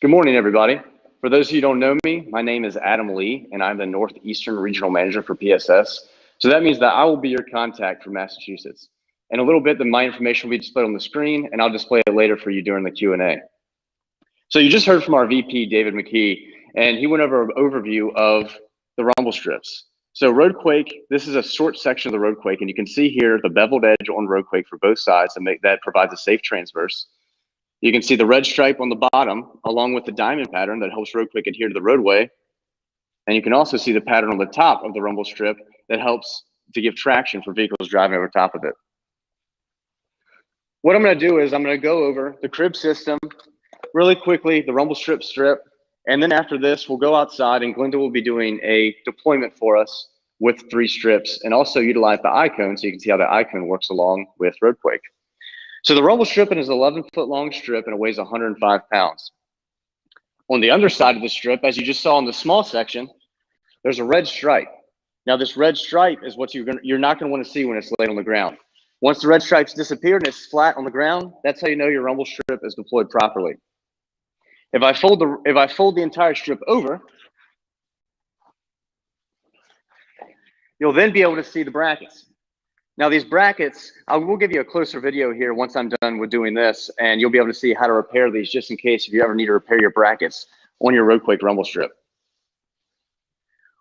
Good morning, everybody. For those of you who don't know me, my name is Adam Lee, and I'm the Northeastern Regional Manager for PSS. So that means that I will be your contact for Massachusetts. In a little bit, my information will be displayed on the screen, and I'll display it later for you during the Q&A. So you just heard from our VP, David McKee, and he went over an overview of the rumble strips. So road Quake, this is a short section of the road Quake, and you can see here the beveled edge on road Quake for both sides that provides a safe transverse. You can see the red stripe on the bottom, along with the diamond pattern that helps road Quake adhere to the roadway. And you can also see the pattern on the top of the rumble strip that helps to give traction for vehicles driving over top of it. What I'm going to do is I'm going to go over the crib system really quickly, the rumble strip, and then after this, we'll go outside and Glenda will be doing a deployment for us with 3 strips and also utilize the icon so you can see how the icon works along with road Quake. So the rumble strip is an 11-foot long strip and it weighs 105 pounds. On the underside of the strip, as you just saw in the small section, there's a red stripe. Now this red stripe is what you're not going to want to see when it's laid on the ground. Once the red stripes disappear and it's flat on the ground, that's how you know your rumble strip is deployed properly. If I fold the entire strip over, you'll then be able to see the brackets. Now these brackets, I will give you a closer video here once I'm done with doing this, and you'll be able to see how to repair these just in case if you ever need to repair your brackets on your road Quake rumble strip.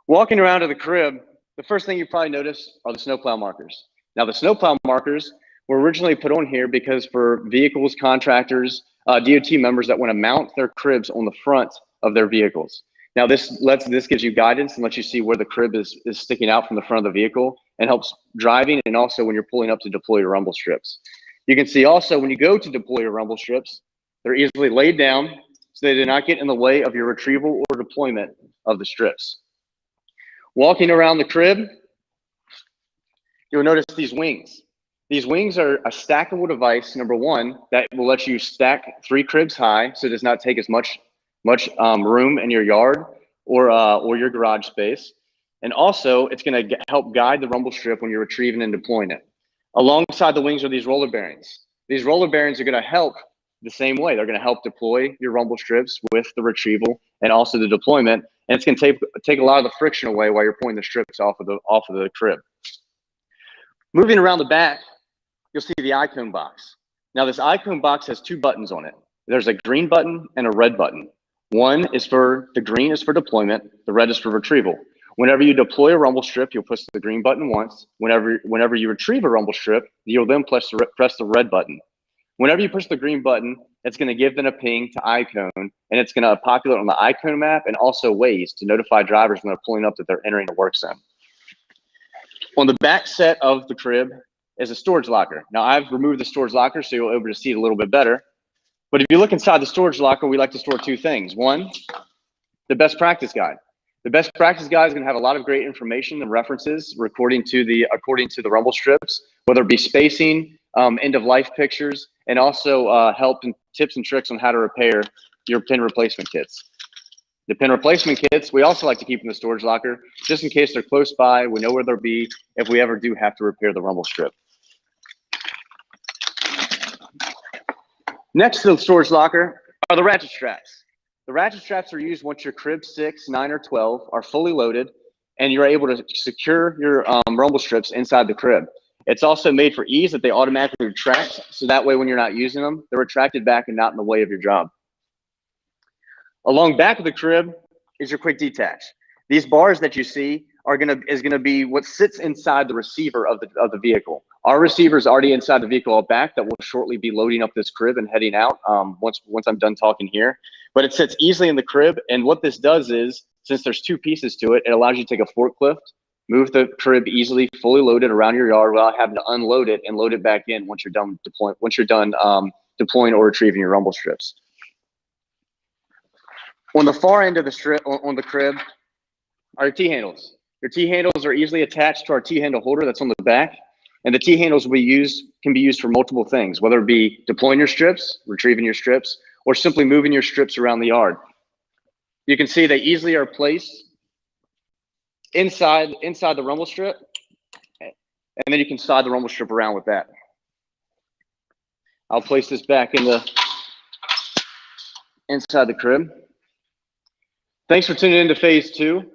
Walking around to the crib, the first thing you probably notice are the snowplow markers. Now the snowplow markers were originally put on here because for vehicles, contractors, DOT members that want to mount their cribs on the front of their vehicles. Now this gives you guidance and lets you see where the crib is sticking out from the front of the vehicle and helps driving and also when you're pulling up to deploy your rumble strips. You can see also when you go to deploy your rumble strips, they're easily laid down so they do not get in the way of your retrieval or deployment of the strips. Walking around the crib, you'll notice these wings. These wings are a stackable device, number one, that will let you stack 3 cribs high so it does not take as much room in your yard or your garage space. And also, it's going to help guide the rumble strip when you're retrieving and deploying it. Alongside the wings are these roller bearings. These roller bearings are going to help the same way. They're going to help deploy your rumble strips with the retrieval and also the deployment. And it's going to take a lot of the friction away while you're pulling the strips off of the crib. Moving around the back, you'll see the icon box. Now, this icon box has 2 buttons on it. There's a green button and a red button. The green is for deployment, the red is for retrieval. Whenever you deploy a rumble strip, you'll push the green button once. Whenever you retrieve a rumble strip, you'll then press the red button. Whenever you push the green button, it's going to give them a ping to icon, and it's going to populate on the icon map and also Waze to notify drivers when they're pulling up that they're entering the work zone. On the back set of the crib is a storage locker. Now, I've removed the storage locker so you'll be able to see it a little bit better. But if you look inside the storage locker, we like to store 2 things. One, the best practice guide. The best practice guide is going to have a lot of great information and references according to the rumble strips, whether it be spacing, end of life pictures, and also help and tips and tricks on how to repair your pin replacement kits. The pin replacement kits, we also like to keep in the storage locker just in case they're close by. We know where they'll be if we ever do have to repair the rumble strip. Next to the storage locker are the ratchet straps. The ratchet straps are used once your crib 6, 9, or 12 are fully loaded and you're able to secure your rumble strips inside the crib. It's also made for ease that they automatically retract, so that way when you're not using them, they're retracted back and not in the way of your job. Along back of the crib is your quick detach. These bars that you see is gonna be what sits inside the receiver of the vehicle. Our receiver is already inside the vehicle out back that will shortly be loading up this crib and heading out once I'm done talking here. But it sits easily in the crib, and what this does is, since there's 2 pieces to it, it allows you to take a forklift, move the crib easily, fully loaded around your yard without having to unload it and load it back in once you're done deploying or retrieving your rumble strips. On the far end of the strip, on the crib, are your T-handles. Your T-handles are easily attached to our T-handle holder that's on the back, and the T-handles can be used for multiple things, whether it be deploying your strips, retrieving your strips, or simply moving your strips around the yard. You can see they easily are placed inside the rumble strip, and then you can slide the rumble strip around with that. I'll place this back in the inside the crib. Thanks for tuning in to phase two.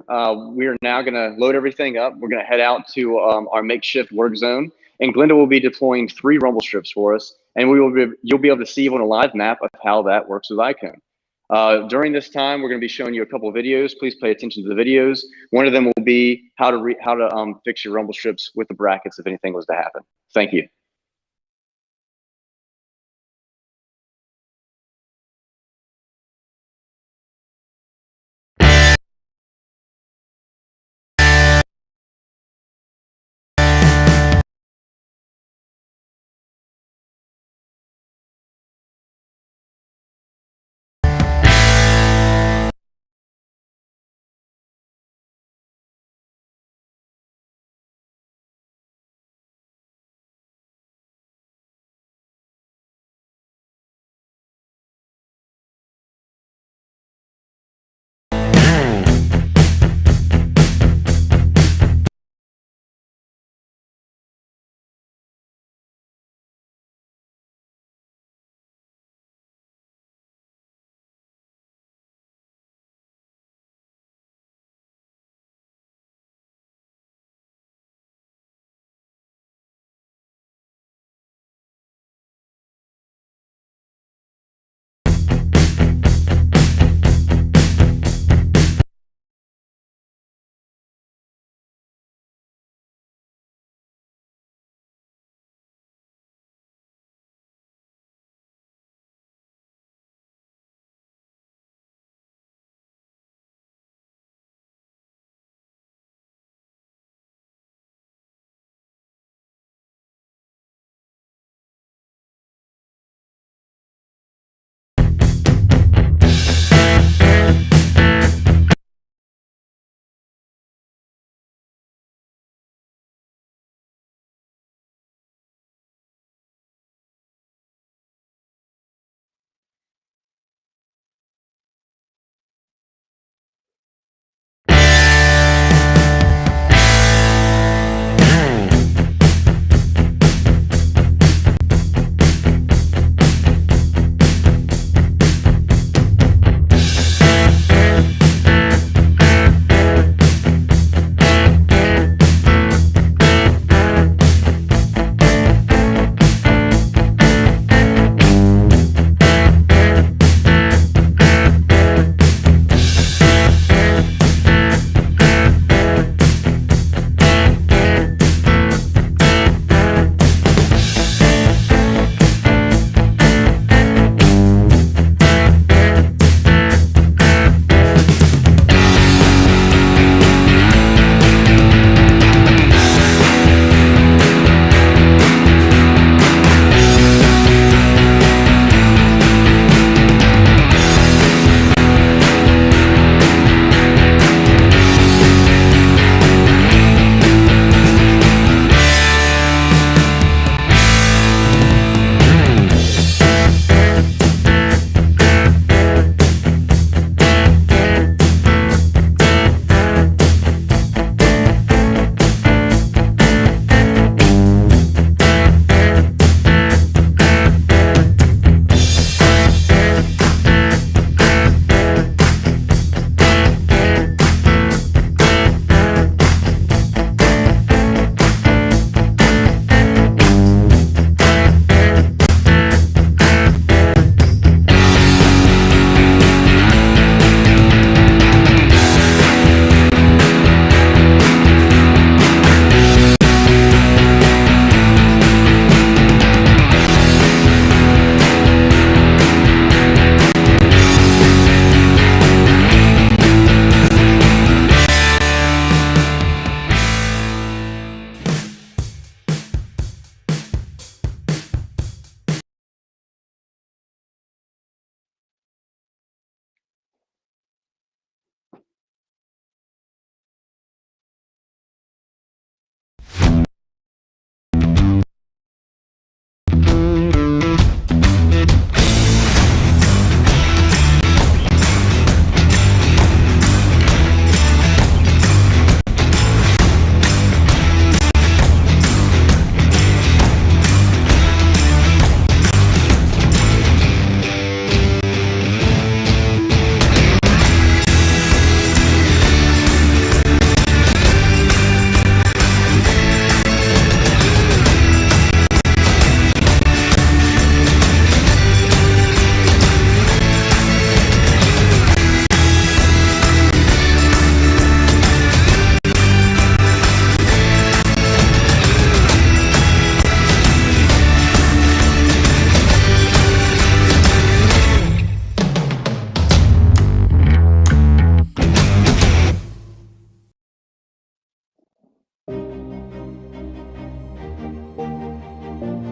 We are now going to load everything up. We're going to head out to our makeshift work zone, and Glenda will be deploying 3 rumble strips for us, and you'll be able to see on a live map of how that works with Icon. During this time, we're going to be showing you a couple of videos. Please pay attention to the videos. One of them will be how to fix your rumble strips with the brackets if anything was to happen. Thank you.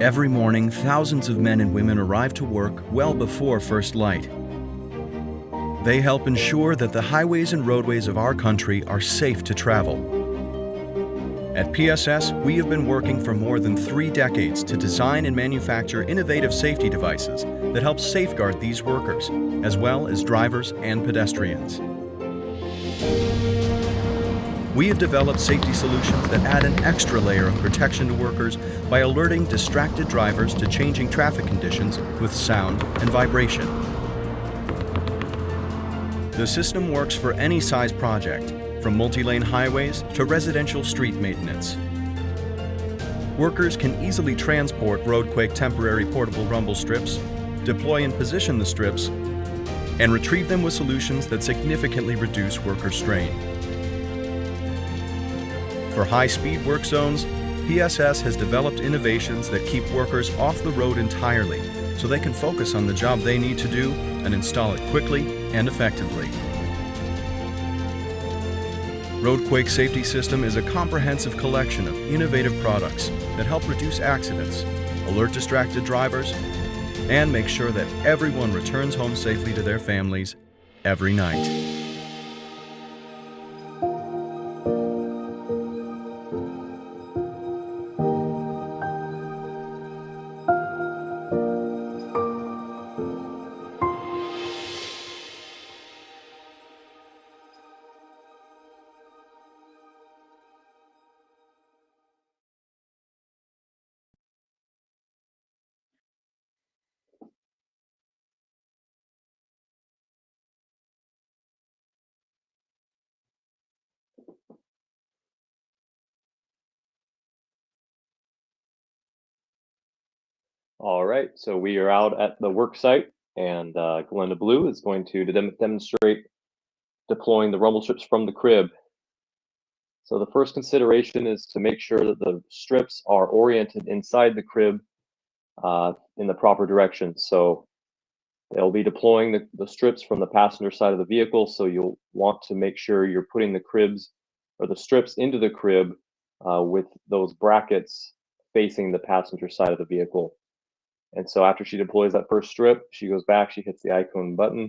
Every morning, thousands of men and women arrive to work well before first light. They help ensure that the highways and roadways of our country are safe to travel. At PSS, we have been working for more than 3 decades to design and manufacture innovative safety devices that help safeguard these workers, as well as drivers and pedestrians. We have developed safety solutions that add an extra layer of protection to workers by alerting distracted drivers to changing traffic conditions with sound and vibration. The system works for any size project, from multi-lane highways to residential street maintenance. Workers can easily transport Quake temporary portable rumble strips, deploy and position the strips, and retrieve them with solutions that significantly reduce worker strain. For high-speed work zones, PSS has developed innovations that keep workers off the road entirely so they can focus on the job they need to do and install it quickly and effectively. Quake Safety System is a comprehensive collection of innovative products that help reduce accidents, alert distracted drivers, and make sure that everyone returns home safely to their families every night. All right, so we are out at the work site, and Glenda Blue is going to demonstrate deploying the rumble strips from the crib. So the first consideration is to make sure that the strips are oriented inside the crib in the proper direction. So they'll be deploying the strips from the passenger side of the vehicle, so you'll want to make sure you're putting the cribs or the strips into the crib with those brackets facing the passenger side of the vehicle. And so after she deploys that first strip, she goes back, she hits the icon button,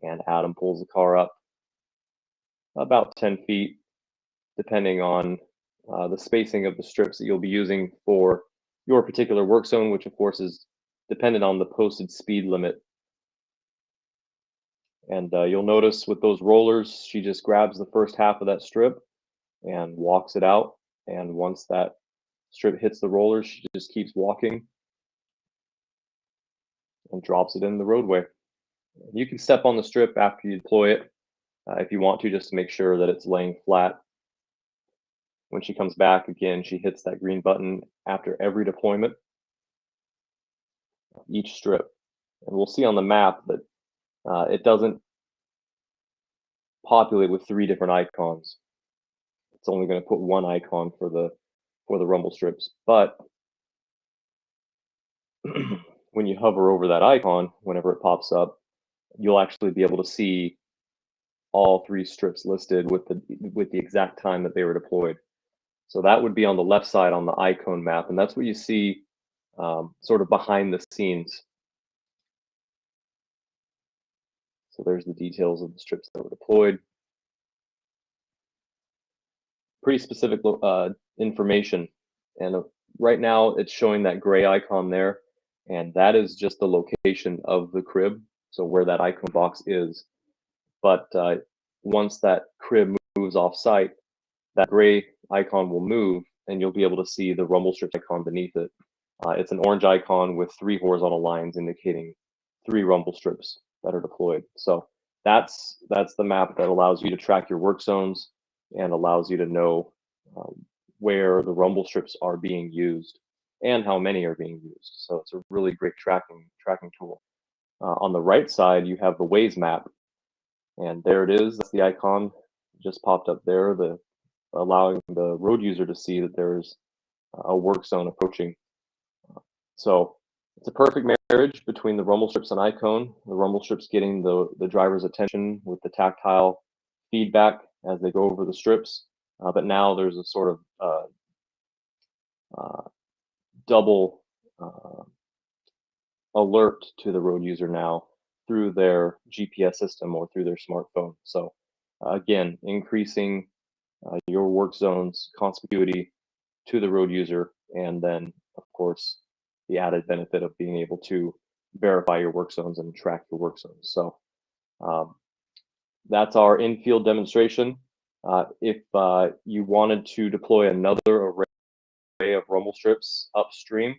and Adam pulls the car up about 10 feet, depending on the spacing of the strips that you'll be using for your particular work zone, which of course is dependent on the posted speed limit. And you'll notice with those rollers, she just grabs the first half of that strip and walks it out. And once that strip hits the rollers, she just keeps walking and drops it in the roadway. You can step on the strip after you deploy it if you want to, just to make sure that it's laying flat. When she comes back again, she hits that green button after every deployment of each strip. And we'll see on the map that it doesn't populate with 3 different icons. It's only going to put 1 icon for the rumble strips. But when you hover over that icon, whenever it pops up, you'll actually be able to see all 3 strips listed with the exact time that they were deployed. So that would be on the left side on the icon map, and that's what you see sort of behind the scenes. So there's the details of the strips that were deployed. Pretty specific information, and right now it's showing that gray icon there, and that is just the location of the crib, so where that icon box is. But once that crib moves off site, that gray icon will move, and you'll be able to see the rumble strips icon beneath it. It's an orange icon with 3 horizontal lines indicating 3 rumble strips that are deployed. So that's the map that allows you to track your work zones and allows you to know where the rumble strips are being used and how many are being used. So it's a really great tracking tool. On the right side, you have the Waze Map, and there it is. That's the icon just popped up there, allowing the road user to see that there's a work zone approaching. So it's a perfect marriage between the rumble strips and icon. The rumble strips getting the driver's attention with the tactile feedback as they go over the strips, but now there's a sort of double alert to the road user now through their GPS system or through their smartphone. So again, increasing your work zone's conspicuity to the road user, and then of course the added benefit of being able to verify your work zones and track your work zones. So that's our in-field demonstration. If you wanted to deploy another array of rumble strips upstream,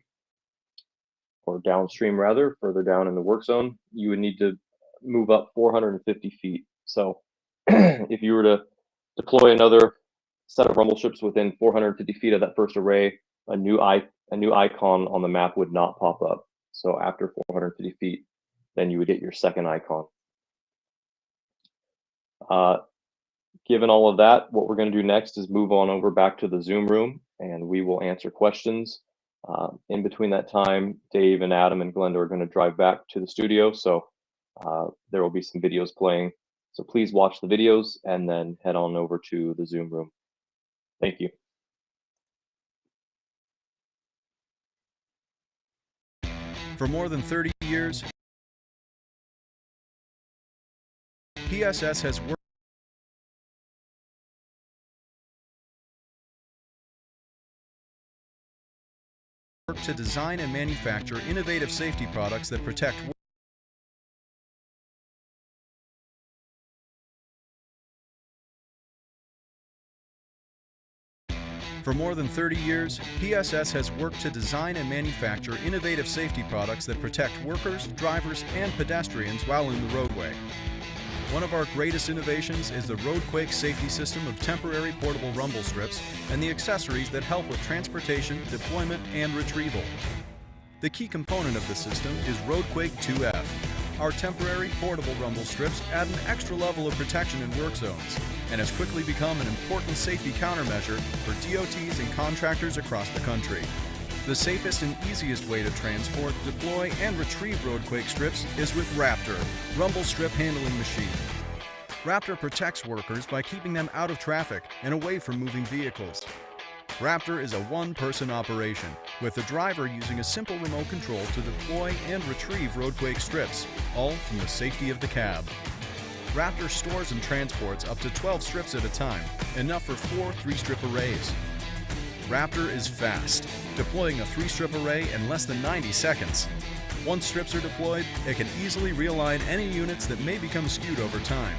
or downstream rather, further down in the work zone, you would need to move up 450 feet. So if you were to deploy another set of rumble strips within 450 feet of that first array, a new icon on the map would not pop up. So after 450 feet, then you would get your second icon. Given all of that, what we're going to do next is move on over back to the Zoom room, and we will answer questions. In between that time, Dave and Adam and Glenda are going to drive back to the studio, so there will be some videos playing. So please watch the videos and then head on over to the Zoom room. Thank you. For more than 30 years, PSS has worked to design and manufacture innovative safety products that protect For more than 30 years, PSS has worked to design and manufacture innovative safety products that protect workers, drivers, and pedestrians while in the roadway. One of our greatest innovations is the Quake safety system of temporary portable rumble strips and the accessories that help with transportation, deployment, and retrieval. The key component of the system is Quake 2F. Our temporary portable rumble strips add an extra level of protection in work zones and has quickly become an important safety countermeasure for DOTs and contractors across the country. The safest and easiest way to transport, deploy, and retrieve Quake strips is with Raptor, Rumble Strip Handling Machine. Raptor protects workers by keeping them out of traffic and away from moving vehicles. Raptor is a one-person operation, with the driver using a simple remote control to deploy and retrieve Quake strips, all from the safety of the cab. Raptor stores and transports up to 12 strips at a time, enough for 4 3-strip arrays. Raptor is fast, deploying a 3-strip array in less than 90 seconds. Once strips are deployed, it can easily realign any units that may become skewed over time.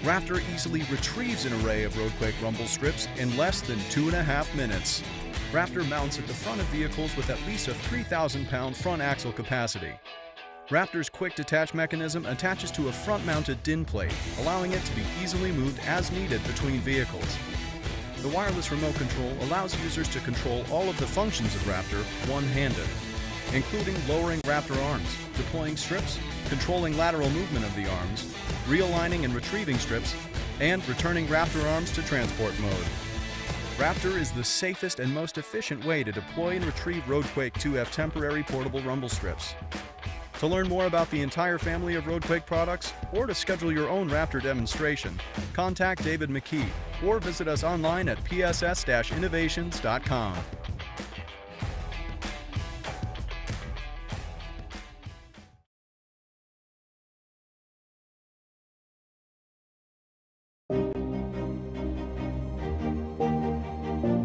Raptor easily retrieves an array of Quake rumble strips in less than 2.5 minutes. Raptor mounts at the front of vehicles with at least a 3,000-pound front axle capacity. Raptor's quick detach mechanism attaches to a front-mounted DIN plate, allowing it to be easily moved as needed between vehicles. The wireless remote control allows users to control all of the functions of Raptor one-handed, including lowering Raptor arms, deploying strips, controlling lateral movement of the arms, realigning and retrieving strips, and returning Raptor arms to transport mode. Raptor is the safest and most efficient way to deploy and retrieve Quake 2F temporary portable rumble strips. To learn more about the entire family of Quake products, or to schedule your own Raptor demonstration, contact David McKee or visit us online at pss-innovations.com.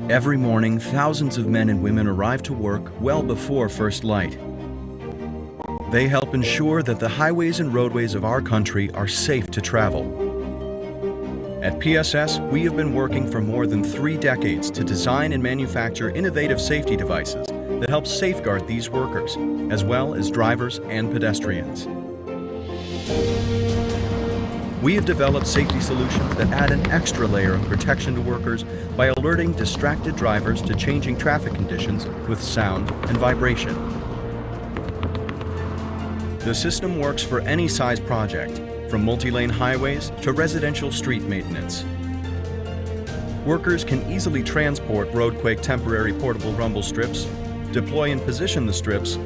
Every morning, thousands of men and women arrive to work well before first light. They help ensure that the highways and roadways of our country are safe to travel. At PSS, we have been working for more than 3 decades to design and manufacture innovative safety devices that help safeguard these workers, as well as drivers and pedestrians. We have developed safety solutions that add an extra layer of protection to workers by alerting distracted drivers to changing traffic conditions with sound and vibration. The system works for any size project, from multi-lane highways to residential street maintenance. Workers can easily transport Quake temporary portable rumble strips, deploy and position the strips,